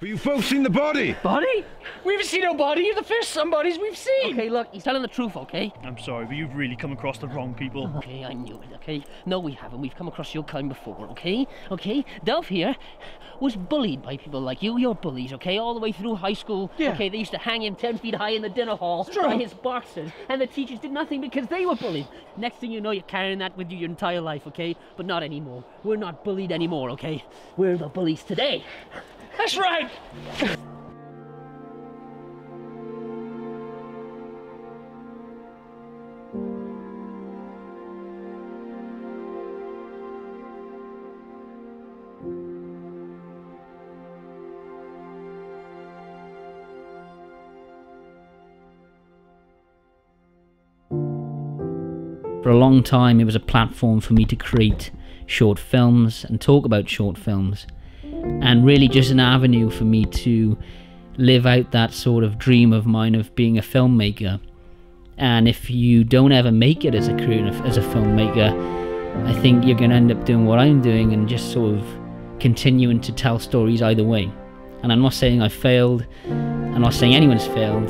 But you've both seen the body! Body? We haven't seen no body. You're the first somebodies we've seen. Okay, look, he's telling the truth, okay? I'm sorry, but you've really come across the wrong people. Okay, I knew it, okay? No, we haven't. We've come across your kind before, okay? Okay? Delph here was bullied by people like you. You're bullies, okay? All the way through high school. Yeah. Okay, they used to hang him 10 feet high in the dinner hall by his boxers. And the teachers did nothing because they were bullied. Next thing you know, you're carrying that with you your entire life, okay? But not anymore. We're not bullied anymore, okay? We're the bullies today. That's right. For a long time, it was a platform for me to create short films and talk about short films, and really just an avenue for me to live out that sort of dream of mine of being a filmmaker. And if you don't ever make it as a career as a filmmaker, I think you're going to end up doing what I'm doing and just sort of continuing to tell stories either way. And I'm not saying I failed, I'm not saying anyone's failed,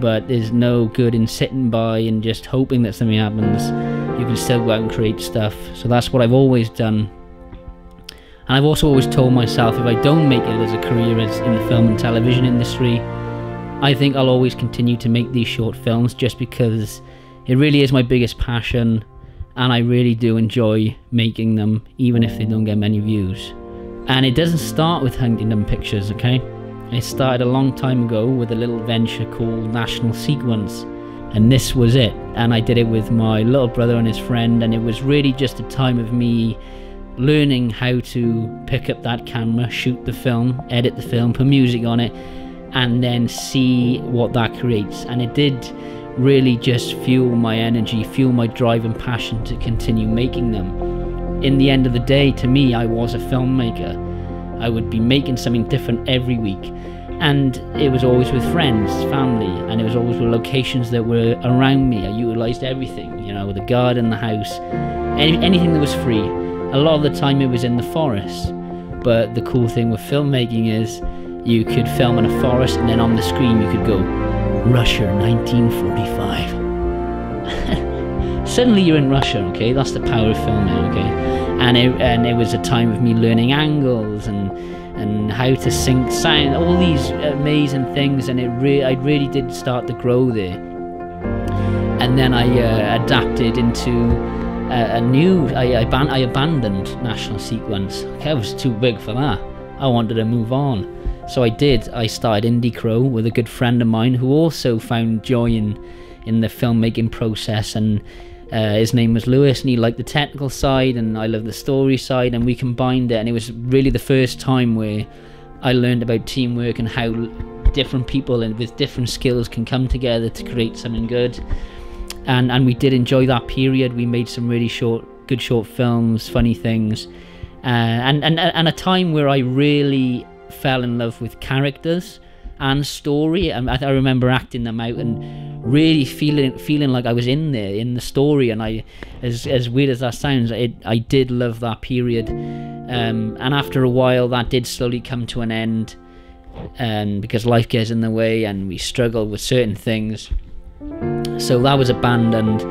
but there's no good in sitting by and just hoping that something happens. You can still go out and create stuff. So that's what I've always done. And I've also always told myself, if I don't make it as a career as in the film and television industry, I think I'll always continue to make these short films, just because it really is my biggest passion and I really do enjoy making them, even if they don't get many views. And it doesn't start with Huntingdon Pictures, okay? It started a long time ago with a little venture called National Sequence, and this was it. And I did it with my little brother and his friend, and it was really just a time of me learning how to pick up that camera, shoot the film, edit the film, put music on it, and then see what that creates. And it did really just fuel my energy, fuel my drive and passion to continue making them. In the end of the day, to me, I was a filmmaker. I would be making something different every week, and it was always with friends, family, and it was always with locations that were around me. I utilised everything, you know, the garden, the house, anything that was free. A lot of the time it was in the forest, but the cool thing with filmmaking is you could film in a forest and then on the screen you could go, Russia 1945. Suddenly you're in Russia, okay? That's the power of filming, okay? And it was a time of me learning angles and how to sync sound, all these amazing things, and I really did start to grow there. And then I adapted into I abandoned National Sequence. Okay, I was too big for that. I wanted to move on. So I did. I started Indie Crow with a good friend of mine who also found joy in the filmmaking process, and his name was Lewis, and he liked the technical side and I loved the story side, and we combined it, and it was really the first time where I learned about teamwork and how different people and with different skills can come together to create something good. And we did enjoy that period. We made some really good short films, funny things, and a time where I really fell in love with characters and story. I remember acting them out and really feeling like I was in there in the story. And I, as weird as that sounds, I did love that period. And after a while, that did slowly come to an end, because life gets in the way and we struggle with certain things. So that was abandoned.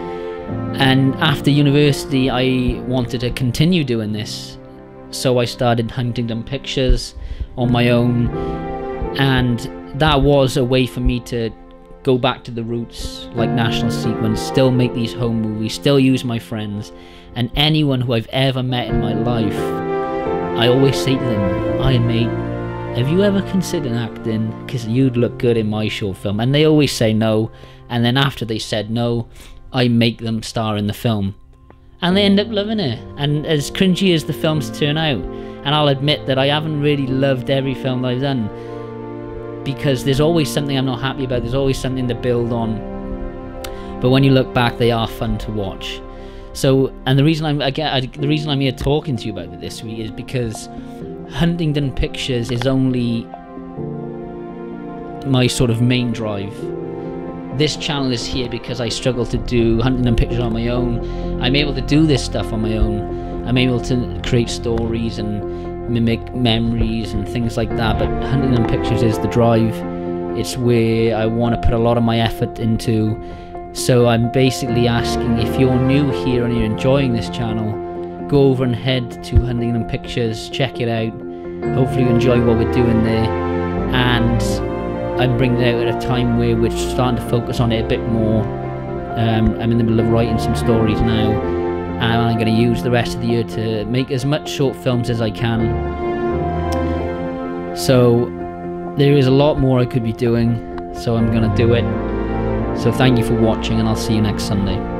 And after university, I wanted to continue doing this, so I started Huntingdon Pictures on my own, and that was a way for me to go back to the roots, like National Sequence, still make these home movies, still use my friends, and anyone who I've ever met in my life, I always say to them, "Hi mate, have you ever considered acting? Because you'd look good in my short film." And they always say no, and then after they said no, I make them star in the film, and they end up loving it. And as cringy as the films turn out, and I'll admit that I haven't really loved every film that I've done, because there's always something I'm not happy about, there's always something to build on, but when you look back, they are fun to watch. So, and the reason I'm here talking to you about it this week is because Huntingdon Pictures is only my sort of main drive. This channel is here because I struggle to do Huntingdon Pictures on my own. I'm able to do this stuff on my own. I'm able to create stories and mimic memories and things like that, but Huntingdon Pictures is the drive. It's where I want to put a lot of my effort into. So I'm basically asking, if you're new here and you're enjoying this channel, go over and head to Huntingdon Pictures, check it out. Hopefully you enjoy what we're doing there, and I'm bringing it out at a time where we're starting to focus on it a bit more. I'm in the middle of writing some stories now, and I'm going to use the rest of the year to make as much short films as I can. So there is a lot more I could be doing, so I'm going to do it. So thank you for watching, and I'll see you next Sunday.